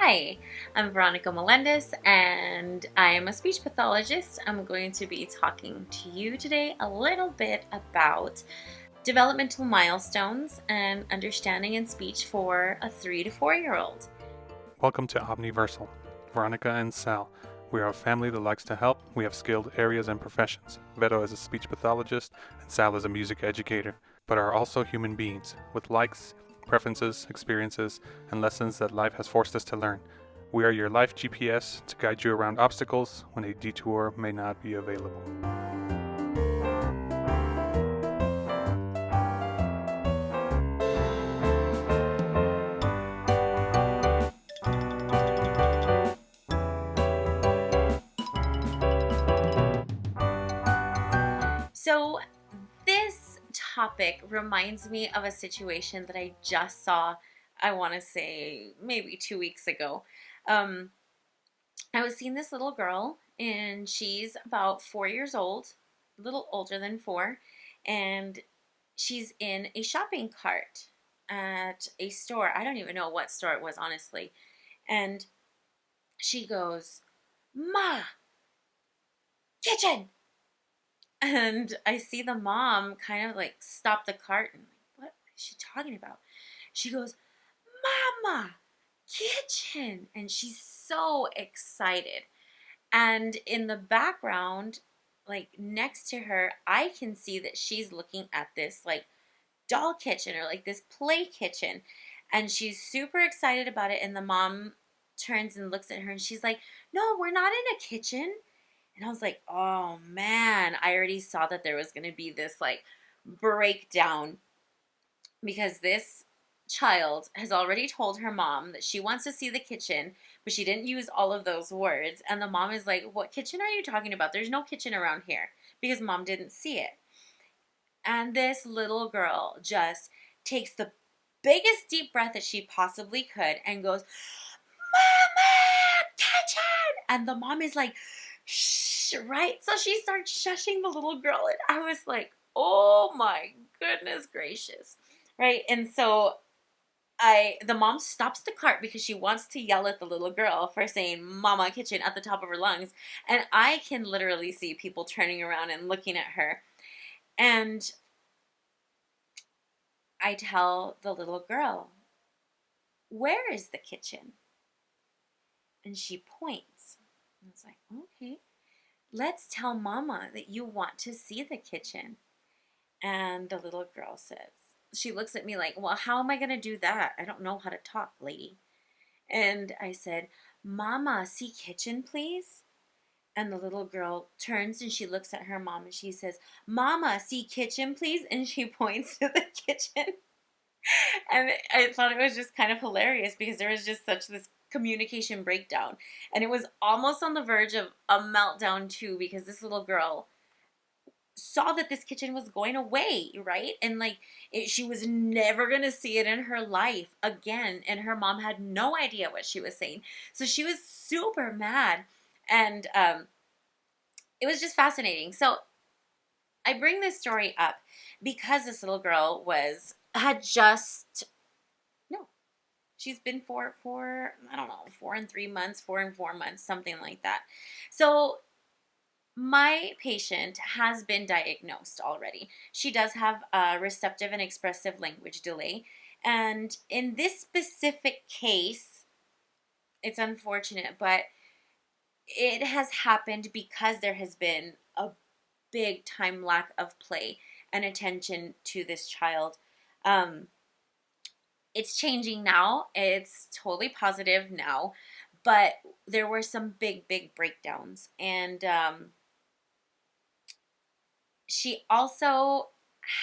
Hi, I'm Veronica Melendez and I am a speech pathologist. I'm going to be talking to you today a little bit about developmental milestones and understanding in speech for a 3 to 4-year-old. Welcome to Omni-Versal. Veronica and Sal. We are a family that likes to help. We have skilled areas and professions. Vero is a speech pathologist and Sal is a music educator, but are also human beings with likes, preferences, experiences, and lessons that life has forced us to learn. We are your life GPS to guide you around obstacles when a detour may not be available. So, this topic reminds me of a situation that I just saw, I want to say maybe 2 weeks ago. Um, I was seeing this little girl, and she's about 4 years old, a little older than four, and she's in a shopping cart at a store. I don't even know what store it was, honestly. And she goes, "Ma, kitchen!" And I see the mom kind of like stop the cart and like, what is she talking about? She goes, "Mama, kitchen!" And she's so excited. And in the background, like next to her, I can see that she's looking at this like doll kitchen or like this play kitchen. And she's super excited about it. And the mom turns and looks at her and she's like, "No, we're not in a kitchen." And I was like, oh man, I already saw that there was going to be this like breakdown because this child has already told her mom that she wants to see the kitchen, but she didn't use all of those words. And the mom is like, "What kitchen are you talking about? There's no kitchen around here," because mom didn't see it. And this little girl just takes the biggest deep breath that she possibly could and goes, "Mama, kitchen!" And the mom is like, "Shh," right? So she starts shushing the little girl. And I was like, oh my goodness gracious. Right? And so the mom stops the cart because she wants to yell at the little girl for saying "Mama kitchen" at the top of her lungs. And I can literally see people turning around and looking at her. And I tell the little girl, "Where is the kitchen?" And she points. And it's like, okay, let's tell Mama that you want to see the kitchen. And the little girl says, she looks at me like, "Well, how am I going to do that? I don't know how to talk, lady." And I said, "Mama, see kitchen, please." And the little girl turns and she looks at her mom and she says, "Mama, see kitchen, please." And she points to the kitchen. And I thought it was just kind of hilarious because there was just such this communication breakdown. And it was almost on the verge of a meltdown, too, because this little girl saw that this kitchen was going away, right? And like she was never going to see it in her life again. And her mom had no idea what she was saying. So she was super mad. And it was just fascinating. So I bring this story up because this little girl had just no, she's been for I don't know, 4 and 3 months, 4 and 4 months, something like that. So my patient has been diagnosed already. She does have a receptive and expressive language delay. And in this specific case, it's unfortunate, but it has happened because there has been a big time lack of play and attention to this child. Um, it's changing now. It's totally positive now, but there were some big breakdowns. And she also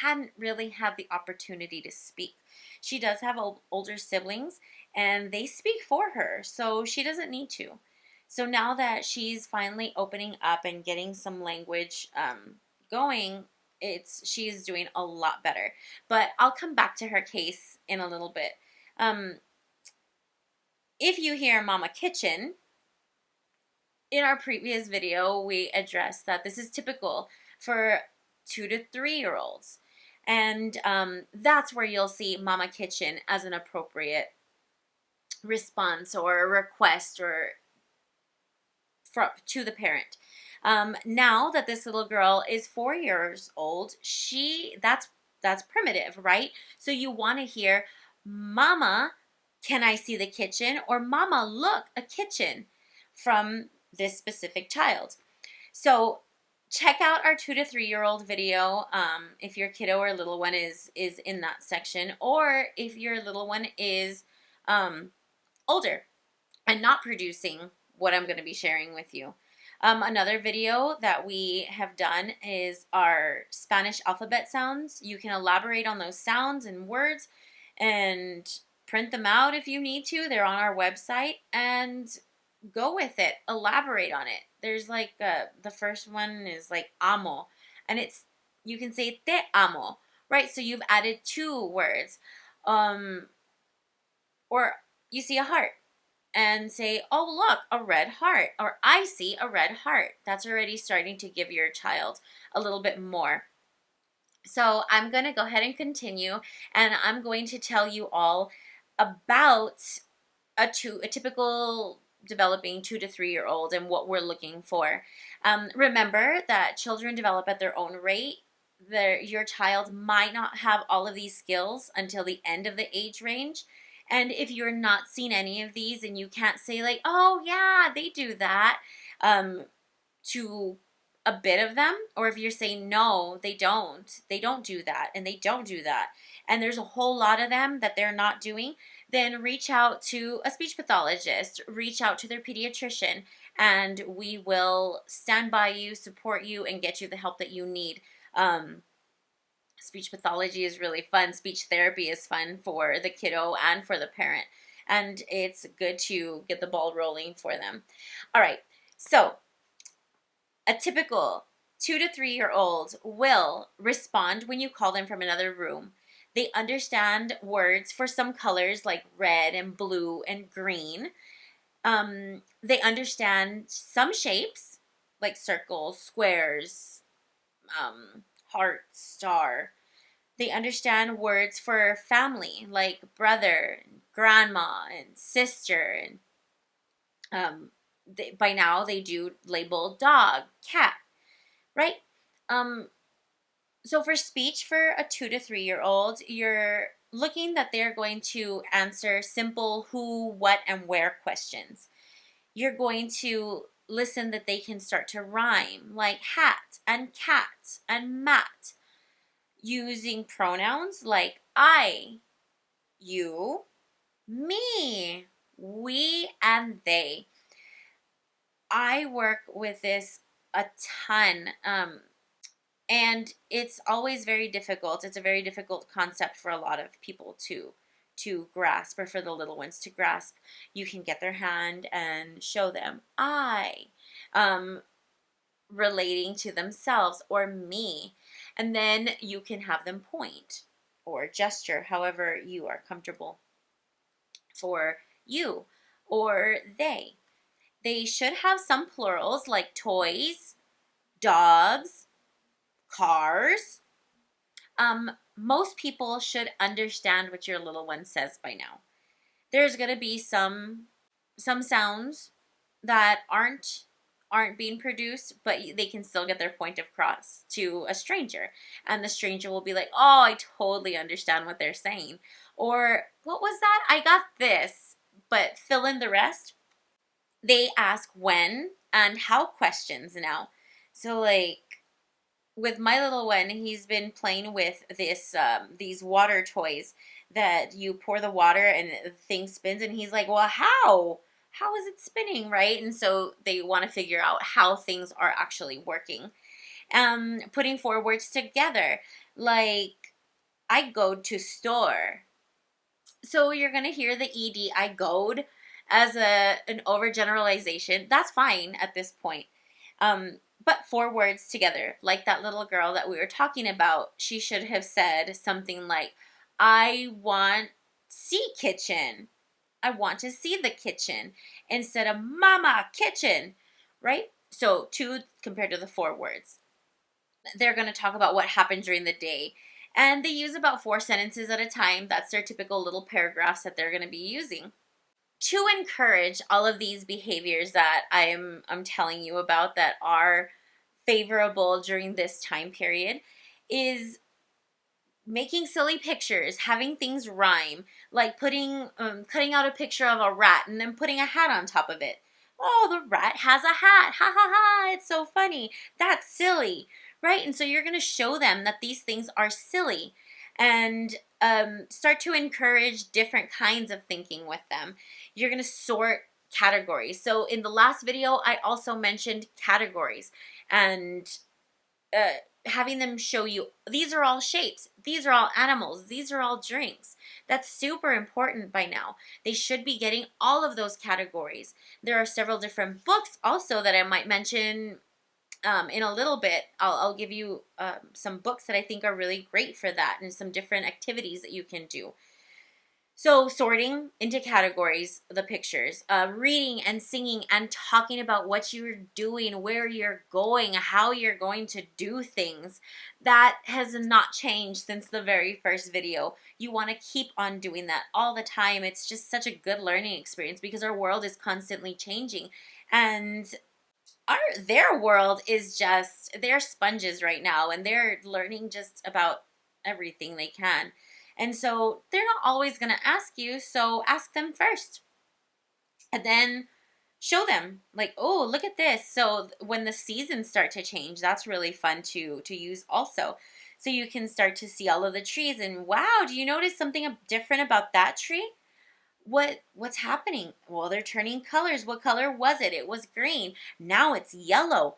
hadn't really had the opportunity to speak. She does have older siblings and they speak for her, so she doesn't need to. So now that she's finally opening up and getting some language going, she's doing a lot better. But I'll come back to her case in a little bit. If you hear "Mama Kitchen," in our previous video, we addressed that this is typical for 2 to 3-year-olds. And that's where you'll see "Mama Kitchen" as an appropriate response or a request or to the parent. Now that this little girl is 4 years old, that's primitive, right? So you want to hear, "Mama, can I see the kitchen?" or "Mama, look, a kitchen," from this specific child. So check out our 2 to 3 year old video if your kiddo or little one is in that section, or if your little one is older and not producing what I'm going to be sharing with you. Another video that we have done is our Spanish alphabet sounds. You can elaborate on those sounds and words and print them out if you need to. They're on our website, and go with it. Elaborate on it. There's like the first one is like amo, and you can say te amo, right? So you've added 2 words. Or you see a heart and say, "Oh, look, a red heart," or "I see a red heart." That's already starting to give your child a little bit more. So I'm going to go ahead and continue, and I'm going to tell you all about a typical developing 2 to 3 year old and what we're looking for. Remember that children develop at their own rate. Your child might not have all of these skills until the end of the age range. And if you're not seeing any of these and you can't say like, "Oh yeah, they do that," to a bit of them, or if you're saying no, they don't do that, and they don't do that, and there's a whole lot of them that they're not doing, then reach out to a speech pathologist, reach out to their pediatrician, and we will stand by you, support you, and get you the help that you need. Speech pathology is really fun. Speech therapy is fun for the kiddo and for the parent, and it's good to get the ball rolling for them. All right, so a typical 2 to 3 year old will respond when you call them from another room. They understand words for some colors like red and blue and green. They understand some shapes like circles, squares, heart, star. They understand words for family like brother, and grandma, and sister, and by now they do label dog, cat, right? So for speech for a 2 to 3 year old, you're looking that they're going to answer simple who, what, and where questions. You're going to listen that they can start to rhyme, like hat and cat and mat, using pronouns like I, you, me, we, and they. I work with this a ton. And it's always very difficult. It's a very difficult concept for a lot of people to grasp, or for the little ones to grasp. You can get their hand and show them I, relating to themselves, or me, and then you can have them point or gesture however you are comfortable for you or they. They should have some plurals like toys, dogs, cars. Most people should understand what your little one says by now. There's gonna be some sounds that aren't being produced, but they can still get their point across to a stranger, and the stranger will be like, "Oh, I totally understand what they're saying," or "What was that? I got this," but fill in the rest. They ask when and how questions now. So like, with my little one, he's been playing with these water toys that you pour the water and the thing spins, and he's like, "Well, how is it spinning?" Right? And so they want to figure out how things are actually working. Putting 4 words together, like I go to store. So you're gonna hear the ed, I goed, as an overgeneralization. That's fine at this point. But 4 words together, like that little girl that we were talking about, she should have said something like, "I want see kitchen. I want to see the kitchen," instead of "Mama, kitchen," right? So 2 compared to the 4 words. They're going to talk about what happened during the day. And they use about 4 sentences at a time. That's their typical little paragraphs that they're going to be using. to encourage all of these behaviors that I'm telling you about that are favorable during this time period is making silly pictures, having things rhyme, like cutting out a picture of a rat and then putting a hat on top of it. Oh, the rat has a hat. Ha ha ha. It's so funny. That's silly, right? And so you're going to show them that these things are silly and start to encourage different kinds of thinking with them. You're going to sort categories. So in the last video, I also mentioned categories and having them show you these are all shapes, these are all animals, these are all drinks. That's super important by now. They should be getting all of those categories. There are several different books also that I might mention in a little bit. I'll give you some books that I think are really great for that and some different activities that you can do. So sorting into categories, the pictures, reading and singing and talking about what you're doing, where you're going, how you're going to do things. That has not changed since the very first video. You want to keep on doing that all the time. It's just such a good learning experience because our world is constantly changing. And their world is just, they're sponges right now and they're learning just about everything they can. And so they're not always going to ask you, so ask them first. And then show them like, oh, look at this. So when the seasons start to change, that's really fun to use also. So you can start to see all of the trees and wow, do you notice something different about that tree? What's happening? Well, they're turning colors. What color was it? It was green. Now it's yellow.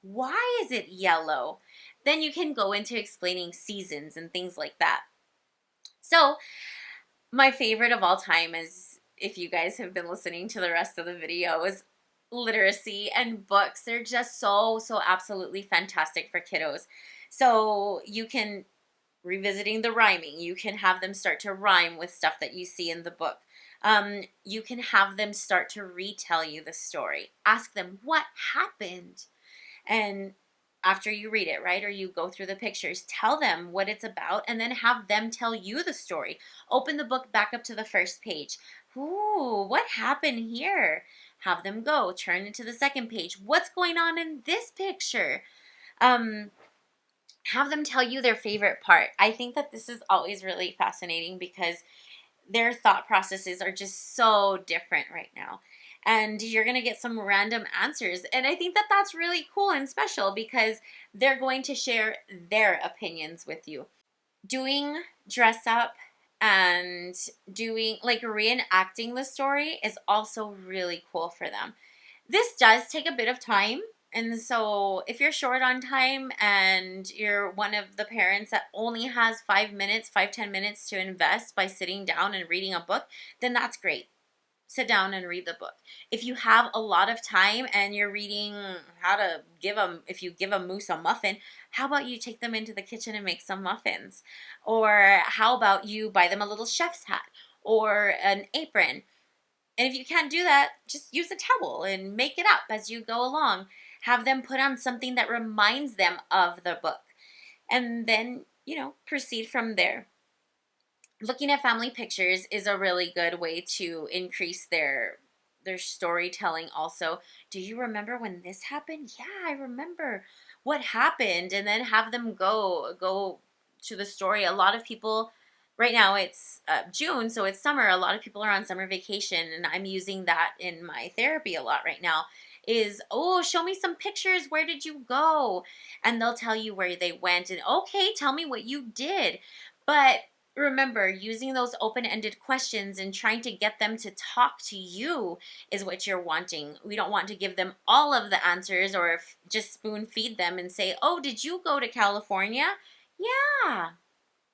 Why is it yellow? Then you can go into explaining seasons and things like that. So my favorite of all time is, if you guys have been listening to the rest of the video, is literacy and books. They're just so absolutely fantastic for kiddos. So you can, revisiting the rhyming, you can have them start to rhyme with stuff that you see in the book. You can have them start to retell you the story. Ask them what happened. And after you read it, right, or you go through the pictures, tell them what it's about and then have them tell you the story. Open the book back up to the first page. Ooh, what happened here? Have them go, turn into the second page. What's going on in this picture? Have them tell you their favorite part. I think that this is always really fascinating because their thought processes are just so different right now. And you're going to get some random answers. And I think that that's really cool and special because they're going to share their opinions with you. Doing dress up and doing like reenacting the story is also really cool for them. This does take a bit of time. And so if you're short on time and you're one of the parents that only has 5-10 minutes to invest by sitting down and reading a book, then that's great. Sit down and read the book. If you have a lot of time and you're reading how to if you give a moose a muffin, how about you take them into the kitchen and make some muffins? Or how about you buy them a little chef's hat or an apron? And if you can't do that, just use a towel and make it up as you go along. Have them put on something that reminds them of the book. And then, proceed from there. Looking at family pictures is a really good way to increase their storytelling also. Do you remember when this happened? Yeah, I remember what happened. And then have them go to the story. A lot of people, right now it's June, so it's summer. A lot of people are on summer vacation, and I'm using that in my therapy a lot right now. Is, oh, show me some pictures. Where did you go? And they'll tell you where they went. And okay, tell me what you did. But remember, using those open-ended questions and trying to get them to talk to you is what you're wanting. We don't want to give them all of the answers or just spoon feed them and say, oh, did you go to California? Yeah.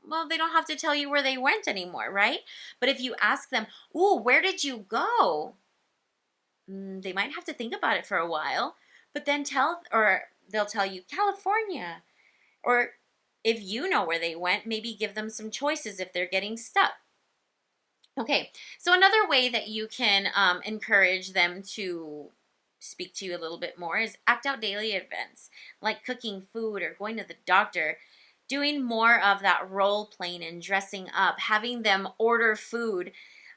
Well, they don't have to tell you where they went anymore, right? But if you ask them, ooh, where did you go? They might have to think about it for a while, but then they'll tell you California. Or if you know where they went, maybe give them some choices if they're getting stuck. Okay, so another way that you can encourage them to speak to you a little bit more is act out daily events like cooking food or going to the doctor. Doing more of that role playing and dressing up, having them order food.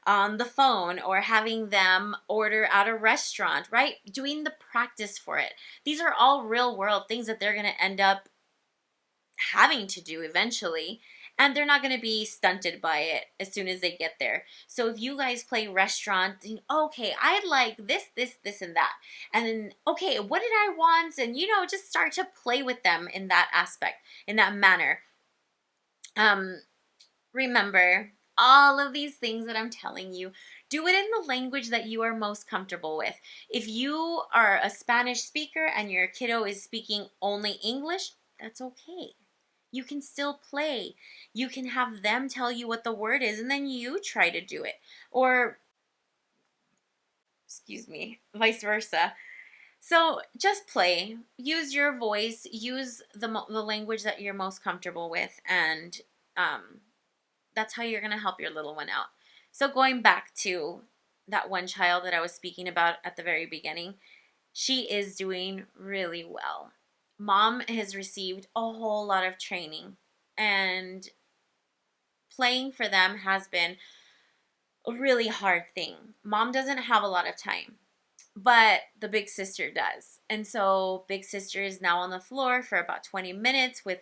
on the phone, or having them order at a restaurant, right? Doing the practice for it. These are all real world things that they're going to end up having to do eventually, and they're not going to be stunted by it as soon as they get there. So if you guys play restaurant, think, okay, I'd like this, and that. And then, okay, what did I want? And, just start to play with them in that aspect, in that manner. Remember, all of these things that I'm telling you, do it in the language that you are most comfortable with. If you are a Spanish speaker and your kiddo is speaking only English, that's okay. You can still play. You can have them tell you what the word is, and then you try to do it. Or, excuse me, vice versa. So just play. Use your voice. Use the language that you're most comfortable with, and that's how you're going to help your little one out. So going back to that one child that I was speaking about at the very beginning, she is doing really well. Mom has received a whole lot of training, and playing for them has been a really hard thing. Mom doesn't have a lot of time, but the big sister does. And so big sister is now on the floor for about 20 minutes with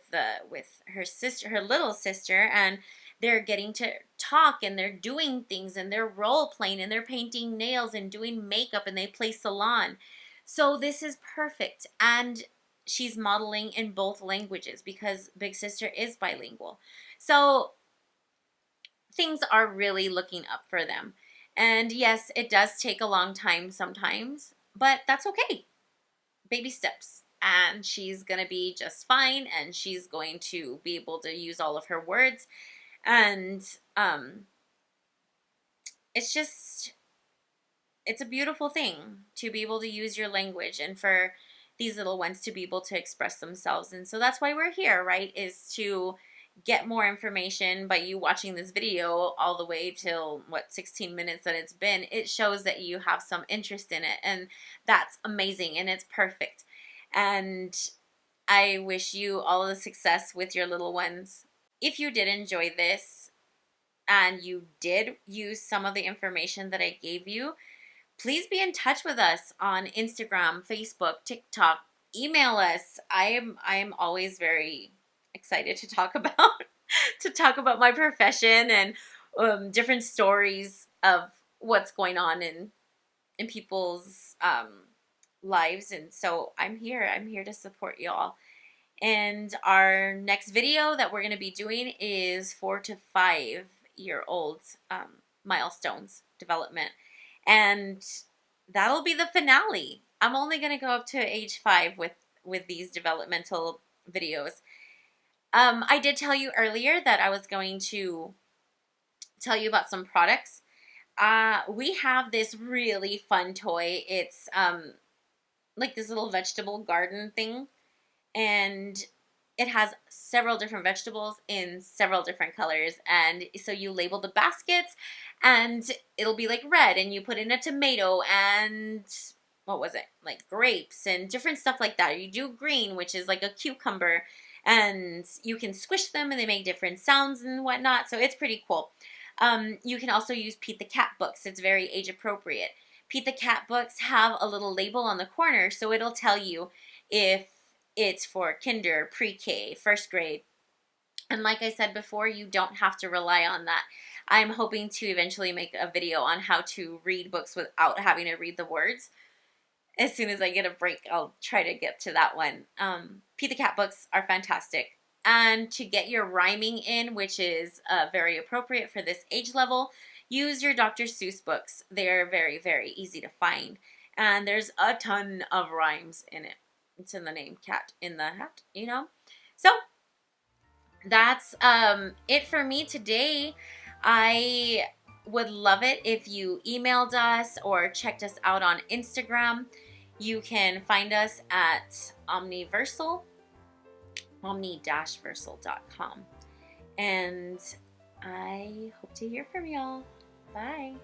her sister, her little sister, and they're getting to talk, and they're doing things, and they're role playing, and they're painting nails and doing makeup, and they play salon. So this is perfect. And she's modeling in both languages because big sister is bilingual. So things are really looking up for them. And yes, it does take a long time sometimes, but that's okay. Baby steps. And she's going to be just fine, and she's going to be able to use all of her words. And it's a beautiful thing to be able to use your language, and for these little ones to be able to express themselves. And so that's why we're here, right? Is to get more information. By you watching this video all the way till 16 minutes that it's been, it shows that you have some interest in it, and that's amazing, and it's perfect. And I wish you all the success with your little ones. If you did enjoy this and you did use some of the information that I gave you, please be in touch with us on Instagram, Facebook, TikTok. Email us. I'm always very excited to talk about my profession and different stories of what's going on in people's lives. And so I'm here to support y'all. And our next video that we're going to be doing is 4 to 5 year olds milestones development. And that'll be the finale. I'm only going to go up to age 5 with these developmental videos. I did tell you earlier that I was going to tell you about some products. We have this really fun toy. It's like this little vegetable garden thing, and it has several different vegetables in several different colors. And so you label the baskets, and it'll be like red, and you put in a tomato and what was it? Like grapes and different stuff like that. You do green, which is like a cucumber, and you can squish them and they make different sounds and whatnot. So it's pretty cool. You can also use Pete the Cat books. It's very age appropriate. Pete the Cat books have a little label on the corner, so it'll tell you if it's for kinder, pre-K, first grade. And like I said before, you don't have to rely on that. I'm hoping to eventually make a video on how to read books without having to read the words. As soon as I get a break, I'll try to get to that one. Pete the Cat books are fantastic. And to get your rhyming in, which is very appropriate for this age level, use your Dr. Seuss books. They're very, very easy to find. And there's a ton of rhymes in it. It's in the name, cat in the hat, you know? So that's it for me today. I would love it if you emailed us or checked us out on Instagram. You can find us at Omni-Versal, omni-versal.com. And I hope to hear from y'all. Bye.